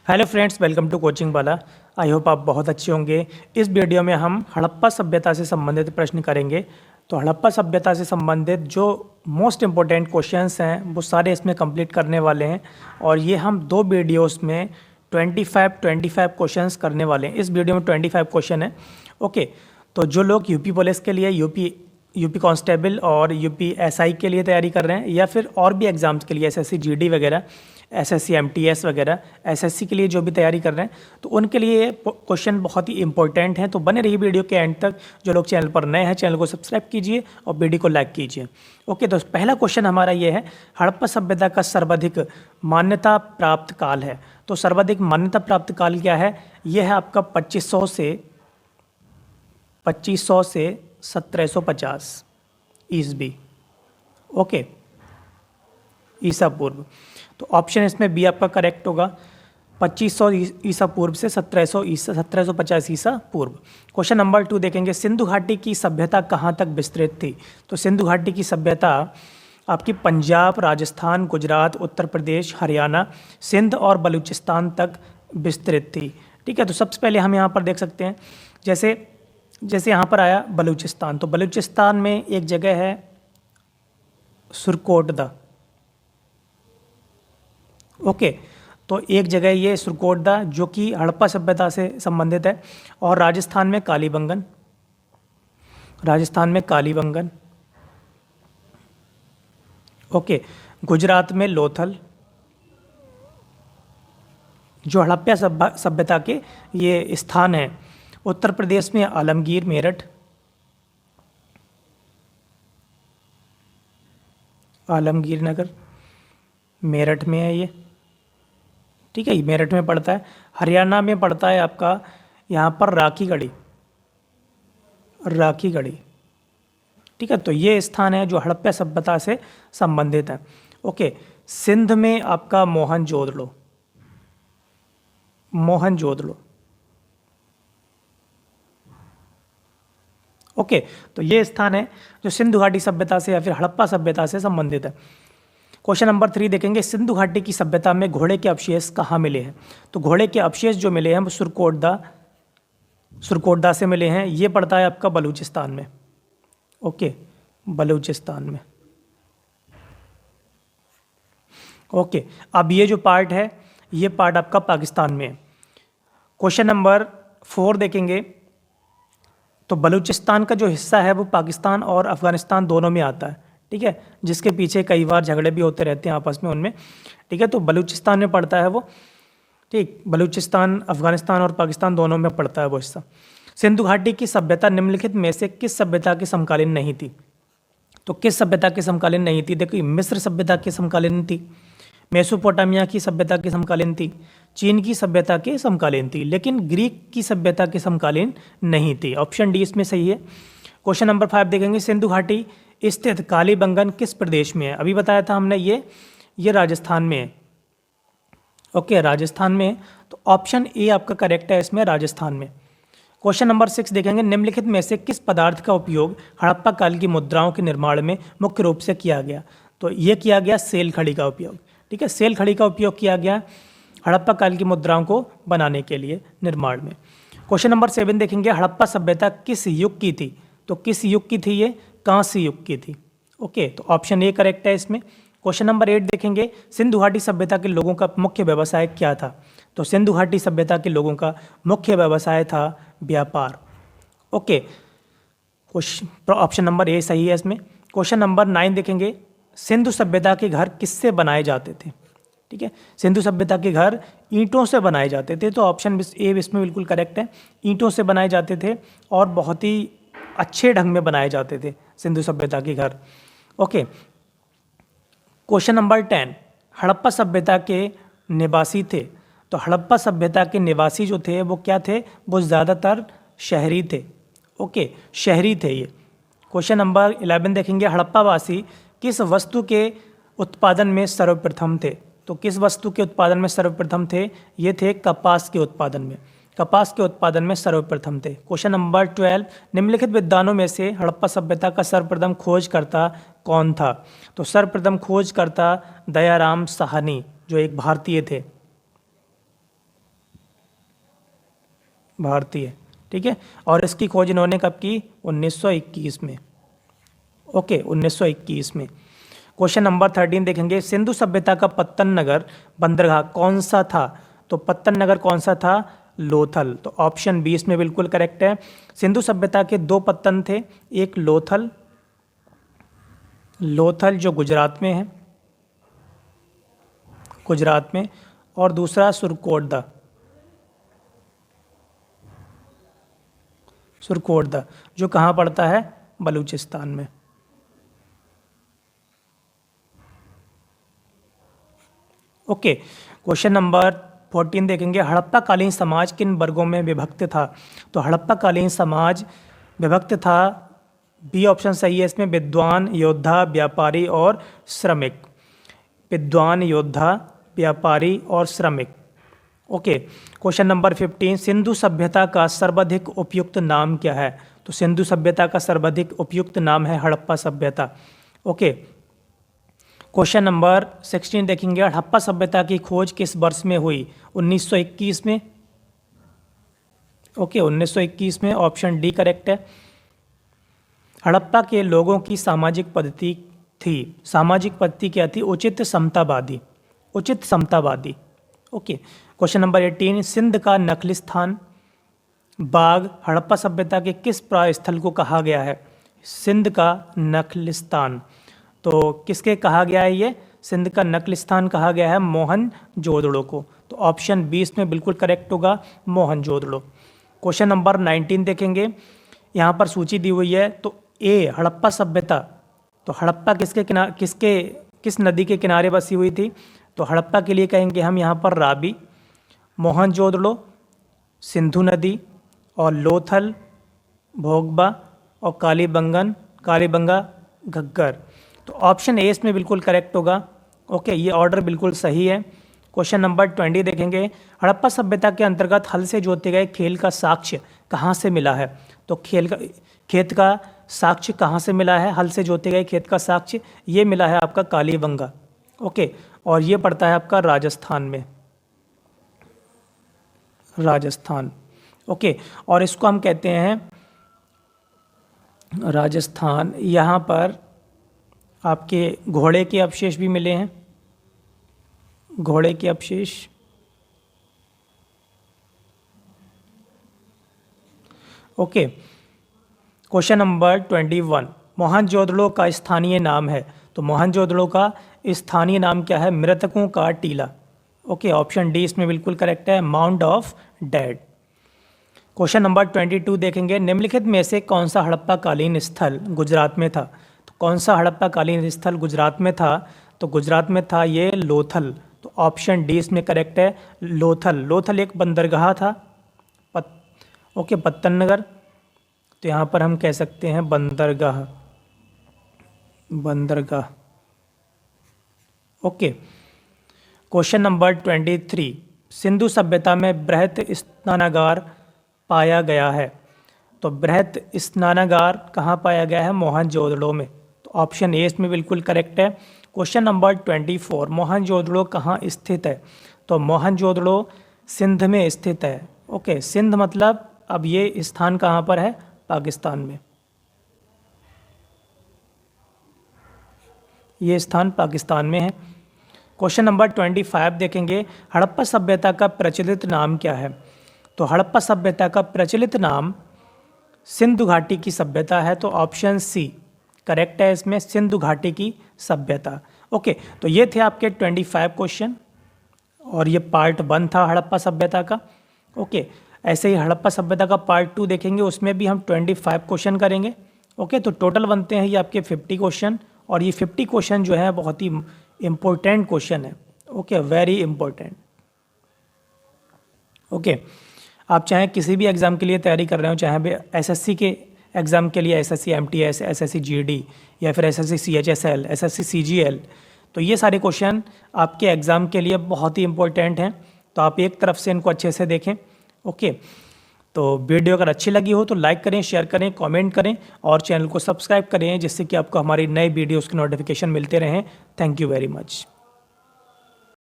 Hello friends, welcome to coaching Bala. I hope आप बहुत अच्छे होंगे। इस वीडियो में हम हड़प्पा सभ्यता से संबंधित प्रश्न करेंगे। तो हड़प्पा सभ्यता से संबंधित जो मोस्ट इम्पोर्टेंट क्वेश्चंस हैं वो सारे इसमें कंप्लीट करने वाले हैं और ये हम दो वीडियोस में 25 क्वेश्चंस करने वाले हैं। इस वीडियो में 25 क्वेश्चन है। ओके, तो जो लोग यूपी पुलिस के लिए, यूपी कांस्टेबल और यूपी एसआई के लिए तैयारी कर रहे हैं या फिर और भी एग्ज़ाम्स के लिए एसएससी जीडी वगैरह, एसएससी एमटीएस वगैरह, एसएससी के लिए जो भी तैयारी कर रहे हैं तो उनके लिए क्वेश्चन बहुत ही इंपॉर्टेंट हैं। तो बने रहिए वीडियो के एंड तक। जो लोग चैनल पर नए हैं चैनल को सब्सक्राइब कीजिए और वीडियो को लाइक कीजिए। ओके, तो पहला क्वेश्चन हमारा ये है, हड़प्पा सभ्यता का सर्वाधिक मान्यता प्राप्त काल है। तो सर्वाधिक मान्यता प्राप्त काल क्या है? यह है आपका 2500 से 1750 ईस्वी। ओके, ईसा पूर्व। तो ऑप्शन इसमें बी आपका करेक्ट होगा। 2500 ईसा पूर्व से 1750 ईसा पूर्व। क्वेश्चन नंबर 2 देखेंगे, सिंधु घाटी की सभ्यता कहाँ तक विस्तृत थी? तो सिंधु घाटी की सभ्यता आपकी पंजाब, राजस्थान, गुजरात, उत्तर प्रदेश, हरियाणा, सिंध और बलूचिस्तान तक विस्तृत थी। ठीक है, तो सबसे पहले हम यहाँ पर देख सकते हैं, जैसे यहाँ पर आया बलूचिस्तान। तो बलूचिस्तान में एक जगह है सुरकोटदा। ओके, तो एक जगह ये सुरकोटदा जो कि हड़प्पा सभ्यता से संबंधित है। और राजस्थान में कालीबंगन। ओके, गुजरात में लोथल जो हड़प्पा सभ्यता के ये स्थान है। उत्तर प्रदेश में आलमगीर, मेरठ, आलमगीर नगर मेरठ में है ये। ठीक है, ये मेरठ में पड़ता है। हरियाणा में पड़ता है आपका यहाँ पर राखीगढ़ी। ठीक है, तो ये स्थान है जो हड़प्पा सभ्यता से संबंधित है। ओके, सिंध में आपका मोहनजोदड़ो। ओके, तो ये स्थान है जो सिंधु घाटी सभ्यता से या फिर हड़प्पा सभ्यता से संबंधित है। क्वेश्चन नंबर 3 देखेंगे, सिंधु घाटी की सभ्यता में घोड़े के अवशेष कहाँ मिले हैं? तो घोड़े के अवशेष जो मिले हैं वो सुरकोटदा से मिले हैं। ये पड़ता है आपका बलूचिस्तान में। ओके, बलूचिस्तान में। ओके, अब ये जो पार्ट है ये पार्ट आपका पाकिस्तान में है। क्वेश्चन नंबर 4 देखेंगे, तो बलूचिस्तान का जो हिस्सा है वो पाकिस्तान और अफगानिस्तान दोनों में आता है। ठीक है, जिसके पीछे कई बार झगड़े भी होते रहते हैं आपस में उनमें। ठीक है, तो बलूचिस्तान में पड़ता है वो। ठीक, बलूचिस्तान अफगानिस्तान और पाकिस्तान दोनों में पड़ता है वो हिस्सा। सिंधु घाटी की सभ्यता निम्नलिखित में से किस सभ्यता के समकालीन नहीं थी? तो किस सभ्यता के समकालीन नहीं थी? देखिए, मिस्र सभ्यता के समकालीन थी, मेसोपोटामिया की सभ्यता के समकालीन थी, चीन की सभ्यता के समकालीन थी, लेकिन ग्रीक की सभ्यता के समकालीन नहीं थी। ऑप्शन डी इसमें सही है। क्वेश्चन नंबर 5 देखेंगे, सिंधु घाटी स्थित कालीबंगन किस प्रदेश में है? अभी बताया था हमने, ये राजस्थान में है। ओके, राजस्थान में है, तो ऑप्शन ए आपका करेक्ट है इसमें, राजस्थान में। क्वेश्चन नंबर 6 देखेंगे, निम्नलिखित में से किस पदार्थ का उपयोग हड़प्पा काल की मुद्राओं के निर्माण में मुख्य रूप से किया गया? तो ये किया गया सेल खड़ी का उपयोग। ठीक है, सेल खड़ी का उपयोग किया गया हड़प्पा काल की मुद्राओं को बनाने के लिए निर्माण में। क्वेश्चन नंबर 7 देखेंगे, हड़प्पा सभ्यता किस युग की थी? तो किस युग की थी? ये कांस्य युग की थी। ओके, तो ऑप्शन ए करेक्ट है इसमें। क्वेश्चन नंबर 8 देखेंगे, सिंधु घाटी सभ्यता के लोगों का मुख्य व्यवसाय क्या था? तो सिंधु घाटी सभ्यता के लोगों का मुख्य व्यवसाय था व्यापार। ओके, ऑप्शन नंबर ए सही है इसमें। क्वेश्चन नंबर 9 देखेंगे, सिंधु सभ्यता के घर किससे बनाए जाते थे? ठीक है, सिंधु सभ्यता के घर ईंटों से बनाए जाते थे। तो ऑप्शन ए इसमें बिल्कुल करेक्ट है, ईंटों से बनाए जाते थे और बहुत ही अच्छे ढंग में बनाए जाते थे सिंधु सभ्यता के घर। ओके, क्वेश्चन नंबर 10, हड़प्पा सभ्यता के निवासी थे। तो हड़प्पा सभ्यता के निवासी जो थे वो क्या थे? वो ज़्यादातर शहरी थे। ओके, शहरी थे ये। क्वेश्चन नंबर 11 देखेंगे, हड़प्पावासी किस वस्तु के उत्पादन में सर्वप्रथम थे? तो किस वस्तु के उत्पादन में सर्वप्रथम थे? ये थे कपास के उत्पादन में। कपास के उत्पादन में सर्वप्रथम थे। क्वेश्चन नंबर 12, निम्नलिखित विद्वानों में से हड़प्पा सभ्यता का सर्वप्रथम खोजकर्ता कौन था? तो सर्वप्रथम खोजकर्ता दयाराम साहनी जो एक भारतीय थे। भारतीय, ठीक है। और इसकी खोज इन्होंने कब की? 1921 में। ओके, 1921 में। क्वेश्चन नंबर 13 देखेंगे, सिंधु सभ्यता का पत्तन नगर बंदरगाह कौन सा था? तो पत्तन नगर कौन सा था? लोथल। तो ऑप्शन बी इसमें बिल्कुल करेक्ट है। सिंधु सभ्यता के दो पत्तन थे, एक लोथल, लोथल जो गुजरात में है, गुजरात में, और दूसरा सुरकोटदा, सुरकोटदा जो कहाँ पड़ता है? बलूचिस्तान में। ओके, क्वेश्चन नंबर 14 देखेंगे, हड़प्पा कालीन समाज किन वर्गों में विभक्त था? तो हड़प्पा कालीन समाज विभक्त था, बी ऑप्शन सही है इसमें, विद्वान, योद्धा, व्यापारी और श्रमिक। विद्वान, योद्धा, व्यापारी और श्रमिक। ओके, क्वेश्चन नंबर 15, सिंधु सभ्यता का सर्वाधिक उपयुक्त नाम क्या है? तो सिंधु सभ्यता का सर्वाधिक उपयुक्त नाम है हड़प्पा सभ्यता। ओके, क्वेश्चन नंबर 16 देखेंगे, हड़प्पा सभ्यता की खोज किस वर्ष में हुई? 1921 में। ओके, 1921 में, ऑप्शन डी करेक्ट है। हड़प्पा के लोगों की सामाजिक पद्धति थी, सामाजिक पद्धति क्या थी? उचित समतावादी, उचित समतावादी। ओके, क्वेश्चन नंबर 18, सिंध का नखलिस्तान बाग हड़प्पा सभ्यता के किस स्थल को कहा गया है? सिंध का नखलिस्तान, तो किसके कहा गया है ये? सिंध का नखलिस्तान कहा गया है मोहनजोदड़ो को। तो ऑप्शन बी इसमें बिल्कुल करेक्ट होगा, मोहनजोदड़ो। क्वेश्चन नंबर 19 देखेंगे, यहाँ पर सूची दी हुई है। तो ए हड़प्पा सभ्यता, तो हड़प्पा किस नदी के किनारे बसी हुई थी? तो हड़प्पा के लिए कहेंगे हम यहाँ पर रावी, मोहनजोदड़ो सिंधु नदी, और लोथल भोगबा, और कालीबंगा घग्गर। तो ऑप्शन ए इसमें बिल्कुल करेक्ट होगा। ओके, ये ऑर्डर बिल्कुल सही है। क्वेश्चन नंबर 20 देखेंगे, हड़प्पा सभ्यता के अंतर्गत हल से जोते गए खेल का साक्ष्य कहाँ से मिला है? तो खेत का साक्ष्य कहाँ से मिला है? हल से जोते गए खेत का साक्ष्य ये मिला है आपका कालीबंगा। ओके, और ये पड़ता है आपका राजस्थान में, राजस्थान। ओके, और इसको हम कहते हैं राजस्थान। यहाँ पर आपके घोड़े के अवशेष भी मिले हैं, घोड़े के अवशेष। ओके, क्वेश्चन नंबर 21, मोहनजोदड़ो का स्थानीय नाम है? तो मोहनजोदड़ो का स्थानीय नाम क्या है? मृतकों का टीला। ओके, ऑप्शन डी इसमें बिल्कुल करेक्ट है, mount of dead. Question number 22 देखेंगे, निम्नलिखित में से कौन सा हड़प्पा कालीन स्थल गुजरात में था? तो कौन सा हड़प्पा कालीन स्थल गुजरात में था? तो गुजरात में था ये लोथल। तो ऑप्शन डी इसमें करेक्ट है, लोथल। लोथल एक बंदरगाह था, ओके, पत्तन नगर। तो यहाँ पर हम कह सकते हैं बंदरगाह, बंदरगाह। ओके, क्वेश्चन नंबर 23, सिंधु सभ्यता में बृहत स्नानागार पाया गया है? तो बृहत स्नानागार कहाँ पाया गया है? मोहनजोदड़ो में। तो ऑप्शन ए इसमें बिल्कुल करेक्ट है। क्वेश्चन नंबर 24, मोहनजोदड़ो कहाँ स्थित है? तो मोहनजोदड़ो सिंध में स्थित है। ओके, सिंध मतलब अब ये स्थान कहाँ पर है? पाकिस्तान में। ये स्थान पाकिस्तान में है। क्वेश्चन नंबर 25 देखेंगे, हड़प्पा सभ्यता का प्रचलित नाम क्या है? तो हड़प्पा सभ्यता का प्रचलित नाम सिंधु घाटी की सभ्यता है। तो ऑप्शन सी करेक्ट है इसमें, सिंधु घाटी की सभ्यता। ओके, तो ये थे आपके 25 क्वेश्चन, और ये पार्ट 1 था हड़प्पा सभ्यता का। ओके, ऐसे ही हड़प्पा सभ्यता का पार्ट 2 देखेंगे, उसमें भी हम 25 क्वेश्चन करेंगे। ओके, तो टोटल बनते हैं ये आपके 50 क्वेश्चन, और ये 50 क्वेश्चन जो है बहुत ही इम्पोर्टेंट क्वेश्चन है। Okay, very important. ओके, आप चाहे किसी भी एग्ज़ाम के लिए तैयारी कर रहे हो, चाहे भी एसएससी के एग्ज़ाम के लिए, एसएससी एमटीएस, एसएससी जीडी, या फिर एसएससी सीएचएसएल, एसएससी सीजीएल, तो ये सारे क्वेश्चन आपके एग्ज़ाम के लिए बहुत ही इंपॉर्टेंट हैं। तो आप एक तरफ से इनको अच्छे से देखें। ओके, तो वीडियो अगर अच्छी लगी हो तो लाइक करें, शेयर करें, कमेंट करें, और चैनल को सब्सक्राइब करें, जिससे कि आपको हमारी नए वीडियोज़ के नोटिफिकेशन मिलते रहें। Thank you very much.